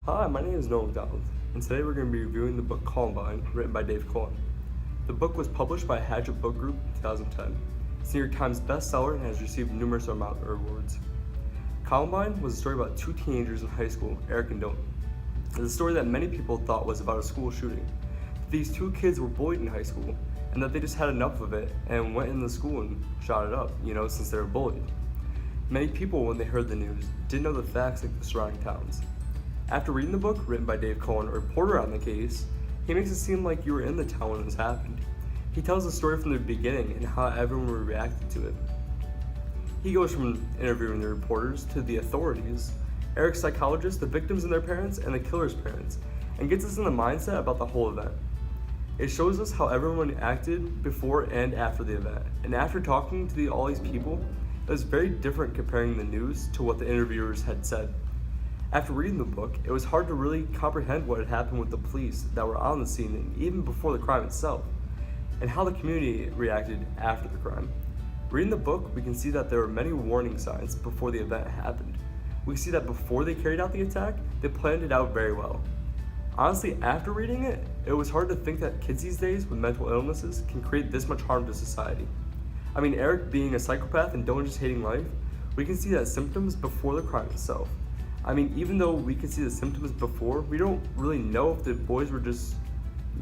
Hi, my name is Noah McDonald, and today we're going to be reviewing the book Columbine, written by Dave Cullen. The book was published by Hachette Book Group in 2010. It's a New York Times bestseller and has received numerous amount of awards. Columbine was a story about two teenagers in high school, Eric and Dylan. It's a story that many people thought was about a school shooting. These two kids were bullied in high school, and that they just had enough of it and went in the school and shot it up, since they were bullied. Many people, when they heard the news, didn't know the facts like the surrounding towns. After reading the book, written by Dave Cullen, a reporter on the case, he makes it seem like you were in the town when this happened. He tells the story from the beginning and how everyone reacted to it. He goes from interviewing the reporters to the authorities, Eric's psychologists, the victims and their parents, and the killer's parents, and gets us in the mindset about the whole event. It shows us how everyone acted before and after the event, and after talking to all these people, it was very different comparing the news to what the interviewers had said. After reading the book, it was hard to really comprehend what had happened with the police that were on the scene and even before the crime itself, and how the community reacted after the crime. Reading the book, we can see that there were many warning signs before the event happened. We see that before they carried out the attack, they planned it out very well. Honestly, after reading it, it was hard to think that kids these days with mental illnesses can create this much harm to society. Eric being a psychopath and Dylan just hating life, we can see that symptoms before the crime itself. Even though we could see the symptoms before, we don't really know if the boys were just,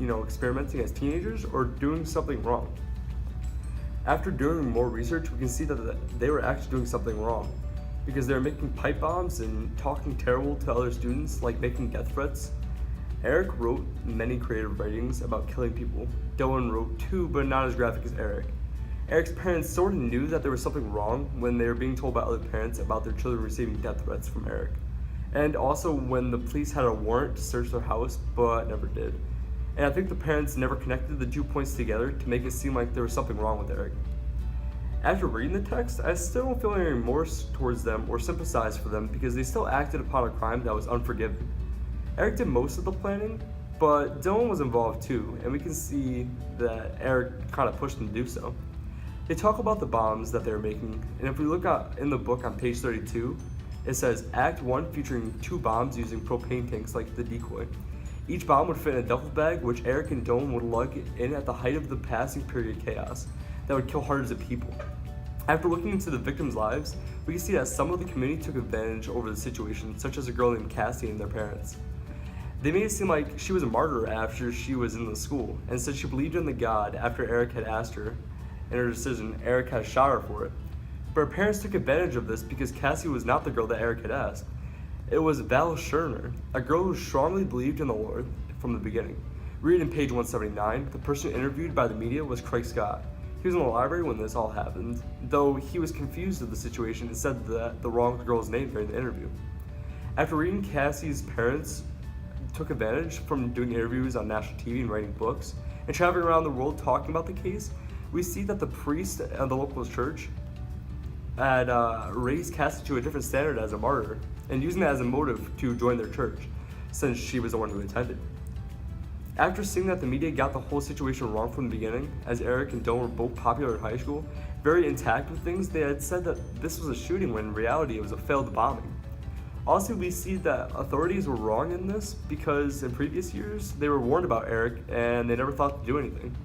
experimenting as teenagers or doing something wrong. After doing more research, we can see that they were actually doing something wrong because they were making pipe bombs and talking terrible to other students, like making death threats. Eric wrote many creative writings about killing people. Dylan wrote too, but not as graphic as Eric. Eric's parents sort of knew that there was something wrong when they were being told by other parents about their children receiving death threats from Eric. And also when the police had a warrant to search their house, but never did. And I think the parents never connected the 2 points together to make it seem like there was something wrong with Eric. After reading the text, I still don't feel any remorse towards them or sympathize for them because they still acted upon a crime that was unforgiving. Eric did most of the planning, but Dylan was involved too, and we can see that Eric kind of pushed him to do so. They talk about the bombs that they were making, and if we look in the book on page 32, it says Act 1 featuring 2 bombs using propane tanks like the decoy. Each bomb would fit in a duffel bag, which Eric and Dylan would lug in at the height of the passing period chaos that would kill hundreds of people. After looking into the victims' lives, we can see that some of the community took advantage over the situation, such as a girl named Cassie and their parents. They made it seem like she was a martyr after she was in the school, and said she believed in the God after Eric had asked her. In her decision, Eric had shot her for it. But her parents took advantage of this because Cassie was not the girl that Eric had asked. It was Val Scherner, a girl who strongly believed in the Lord from the beginning. Read in page 179, the person interviewed by the media was Craig Scott. He was in the library when this all happened, though he was confused of the situation and said the wrong girl's name during the interview. After reading, Cassie's parents took advantage from doing interviews on national TV and writing books, and traveling around the world talking about the case. We see that the priest of the local church had raised Cassie to a different standard as a martyr, and using that as a motive to join their church, since she was the one who attended. After seeing that the media got the whole situation wrong from the beginning, as Eric and Dylan were both popular in high school, very intact with things, they had said that this was a shooting when in reality it was a failed bombing. Also, we see that authorities were wrong in this because in previous years, they were warned about Eric and they never thought to do anything.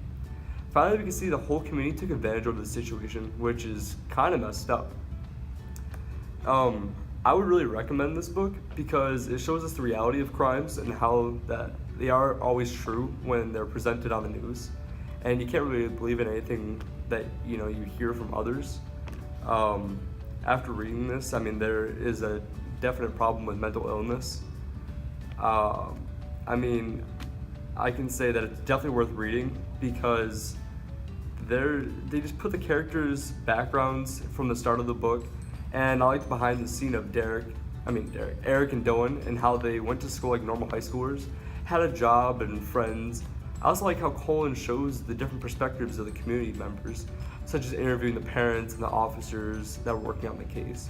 Finally, we can see the whole community took advantage of the situation, which is kind of messed up. I would really recommend this book because it shows us the reality of crimes and how that they are always true when they're presented on the news. And you can't really believe in anything that you hear from others. After reading this, there is a definite problem with mental illness. I can say that it's definitely worth reading because they just put the characters' backgrounds from the start of the book, and I like the behind the scene of Eric and Dylan, and how they went to school like normal high schoolers, had a job and friends. I also like how Cullen shows the different perspectives of the community members, such as interviewing the parents and the officers that were working on the case.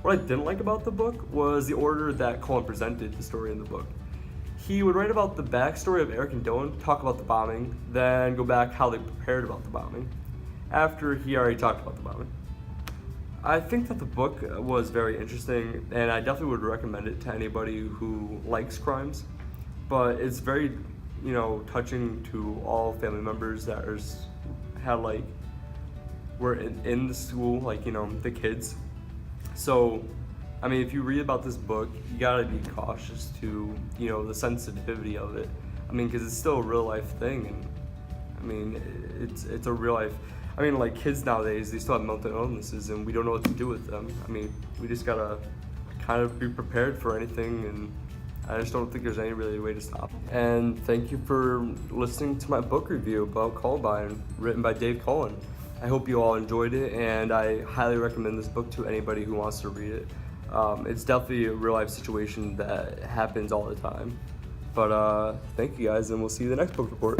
What I didn't like about the book was the order that Cullen presented the story in the book. He would write about the backstory of Eric and Dylan, talk about the bombing, then go back how they prepared about the bombing, after he already talked about the bombing. I think that the book was very interesting, and I definitely would recommend it to anybody who likes crimes. But it's very, touching to all family members that had like were in the school, like the kids. So, I mean, if you read about this book, you gotta be cautious to the sensitivity of it. I mean, because it's still a real life thing, and I mean, it's a real life. I mean, like kids nowadays, they still have mental illnesses, and we don't know what to do with them. I mean, we just gotta kind of be prepared for anything, and I just don't think there's any really way to stop. And thank you for listening to my book review about Columbine, written by Dave Cullen. I hope you all enjoyed it, and I highly recommend this book to anybody who wants to read it. It's definitely a real life situation that happens all the time. But thank you guys, and we'll see you in the next book report.